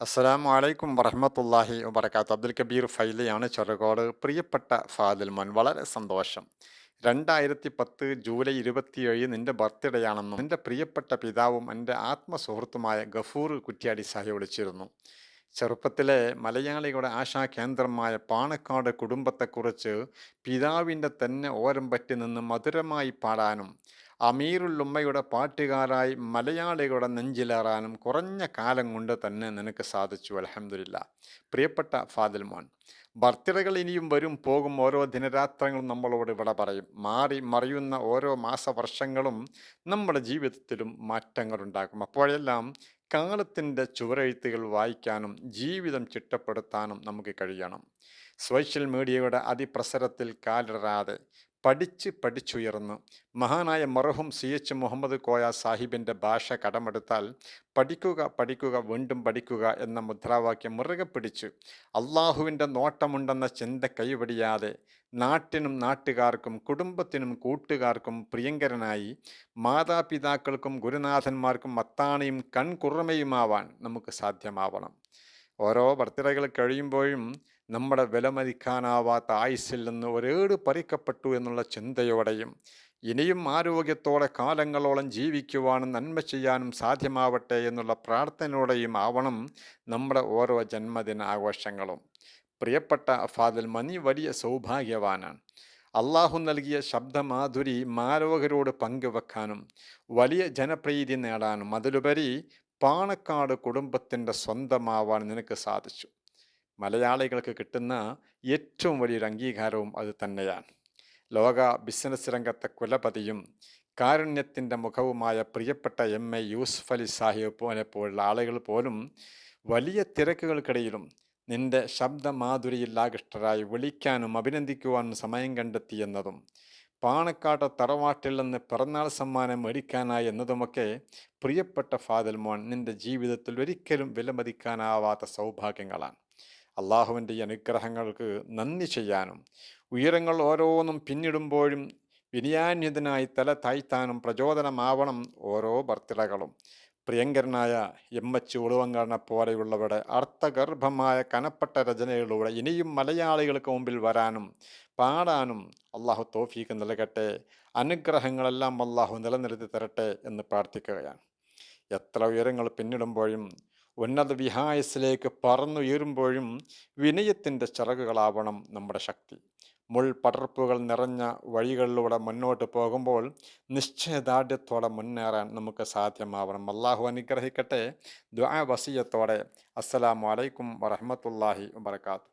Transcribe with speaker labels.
Speaker 1: അസ്സലാമു അലൈക്കും വറഹ്മത്തുള്ളാഹി വബറകാതുഹു. അബ്ദുൽ കബീർ ഫൈലിയാണ് ചെറുകോട്. പ്രിയപ്പെട്ട ഫാദിൽ മോൻ, വളരെ സന്തോഷം. 2010 ജൂലൈ 27 നിന്റെ ബർത്ത്ഡേ ആണെന്നും നിന്റെ പ്രിയപ്പെട്ട പിതാവും എൻ്റെ ആത്മസുഹൃത്തുമായ ഗഫൂർ കുറ്റ്യാടി സാഹിബ് വിളിച്ചിരുന്നു. ചെറുപ്പത്തിലെ മലയാളികളുടെ ആശാകേന്ദ്രമായ പാണക്കാട് കുടുംബത്തെക്കുറിച്ച് പിതാവിൻ്റെ തന്നെ ഓരം പറ്റി നിന്ന് മധുരമായി പാടാനും അമീറുൽ ഉമ്മയുടെ പാട്ടുകാരായി മലയാളികളുടെ നെഞ്ചിലേറാനും കുറഞ്ഞ കാലം കൊണ്ട് തന്നെ നിനക്ക് സാധിച്ചു. അൽഹംദുലില്ലാ. പ്രിയപ്പെട്ട ഫാദിൽ മോൻ, ബർത്ത്ഡേകൾ ഇനിയും വരും പോകും. ഓരോ ദിനരാത്രങ്ങളും നമ്മളോട് വിട പറയും. മാറി മറിയുന്ന ഓരോ മാസവർഷങ്ങളും നമ്മുടെ ജീവിതത്തിലും മാറ്റങ്ങളുണ്ടാക്കും. അപ്പോഴെല്ലാം കാലത്തിൻ്റെ ചുവരെഴുത്തുകൾ വായിക്കാനും ജീവിതം ചിട്ടപ്പെടുത്താനും നമുക്ക് കഴിയണം. സോഷ്യൽ മീഡിയയുടെ അതിപ്രസരത്തിൽ കാലിടരാതെ പഠിച്ചുയർന്ന് മഹാനായ മർഹൂം CH മുഹമ്മദ് കോയ സാഹിബിൻ്റെ ഭാഷ കടമെടുത്താൽ പഠിക്കുക പഠിക്കുക വീണ്ടും പഠിക്കുക എന്ന മുദ്രാവാക്യം മുറുകെ പിടിച്ച് അള്ളാഹുവിൻ്റെ നോട്ടമുണ്ടെന്ന ചിന്ത കൈവടിയാതെ നാട്ടിനും നാട്ടുകാർക്കും കുടുംബത്തിനും കൂട്ടുകാർക്കും പ്രിയങ്കരനായി മാതാപിതാക്കൾക്കും ഗുരുനാഥന്മാർക്കും മത്താണിയും കൺകുറുമയുമാവാൻ നമുക്ക് സാധ്യമാവണം. ഓരോ ബർത്ത്ഡേകൾ കഴിയുമ്പോഴും നമ്മുടെ വിലമതിക്കാനാവാത്ത ആയുസ്സിൽ നിന്ന് ഒരേട് പറിക്കപ്പെട്ടു എന്നുള്ള ചിന്തയോടെയും ഇനിയും ആരോഗ്യത്തോടെ കാലങ്ങളോളം ജീവിക്കുവാനും നന്മ ചെയ്യാനും സാധ്യമാവട്ടെ എന്നുള്ള പ്രാർത്ഥനയോടെയും ആവണം നമ്മുടെ ഓരോ ജന്മദിന ആഘോഷങ്ങളും. പ്രിയപ്പെട്ട ഫാദിൽ മനി വലിയ സൗഭാഗ്യവാനാണ്. അള്ളാഹു നൽകിയ ശബ്ദമാധുരി മാലോകരോട് പങ്കുവെക്കാനും വലിയ ജനപ്രീതി നേടാനും അതിലുപരി പാണക്കാട് കുടുംബത്തിൻ്റെ സ്വന്തമാവാൻ നിനക്ക് സാധിച്ചു. മലയാളികൾക്ക് കിട്ടുന്ന ഏറ്റവും വലിയൊരു അംഗീകാരവും അത് തന്നെയാണ്. ലോക ബിസിനസ് രംഗത്തെ കുലപതിയും കാരുണ്യത്തിൻ്റെ മുഖവുമായ പ്രിയപ്പെട്ട MA യൂസുഫ് അലി സാഹിബ് പോലുള്ള ആളുകൾ പോലും വലിയ തിരക്കുകൾക്കിടയിലും നിന്റെ ശബ്ദമാധുരിയിൽ ആകൃഷ്ടരായി വിളിക്കാനും അഭിനന്ദിക്കുവാനും സമയം കണ്ടെത്തിയെന്നതും പാണക്കാട് തറവാട്ടിൽ നിന്ന് പിറന്നാൾ സമ്മാനം മേടിക്കാനായി എന്നതുമൊക്കെ പ്രിയപ്പെട്ട ഫാദിൽ മോൻ നിന്റെ ജീവിതത്തിൽ ഒരിക്കലും വിലമതിക്കാനാവാത്ത സൗഭാഗ്യങ്ങളാണ്. അള്ളാഹുവിൻ്റെ ഈ അനുഗ്രഹങ്ങൾക്ക് നന്ദി ചെയ്യാനും ഉയരങ്ങൾ ഓരോന്നും പിന്നിടുമ്പോഴും വിനയാന്വിതനായി തല താഴ്ത്താനും പ്രചോദനമാവണം ഓരോ ബർത്ത്ഡേകളും. പ്രിയങ്കരനായ MH ഉളുവങ്കണ്ണ പോലെയുള്ളവരുടെ അർത്ഥഗർഭമായ കനപ്പെട്ട രചനയിലൂടെ ഇനിയും മലയാളികൾക്ക് മുമ്പിൽ വരാനും പാടാനും അള്ളാഹു തൗഫീക്ക് നൽകട്ടെ. അനുഗ്രഹങ്ങളെല്ലാം അള്ളാഹു നിലനിർത്തി തരട്ടെ എന്ന് പ്രാർത്ഥിക്കുകയാണ്. എത്ര ഉയരങ്ങൾ പിന്നിടുമ്പോഴും ഉന്നത വിഹായസിലേക്ക് പറന്നുയരുമ്പോഴും വിനയത്തിൻ്റെ ചിറകുകളാവണം നമ്മുടെ ശക്തി. മുൾപടർപ്പുകൾ നിറഞ്ഞ വഴികളിലൂടെ മുന്നോട്ട് പോകുമ്പോൾ നിശ്ചയദാർഢ്യത്തോടെ മുന്നേറാൻ നമുക്ക് സാധ്യമാവണം. അള്ളാഹു അനുഗ്രഹിക്കട്ടെ. ദുആ വസിയത്തോടെ അസ്സലാമു അലൈക്കും വറഹ്മത്തുള്ളാഹി വബറകാതുഹു.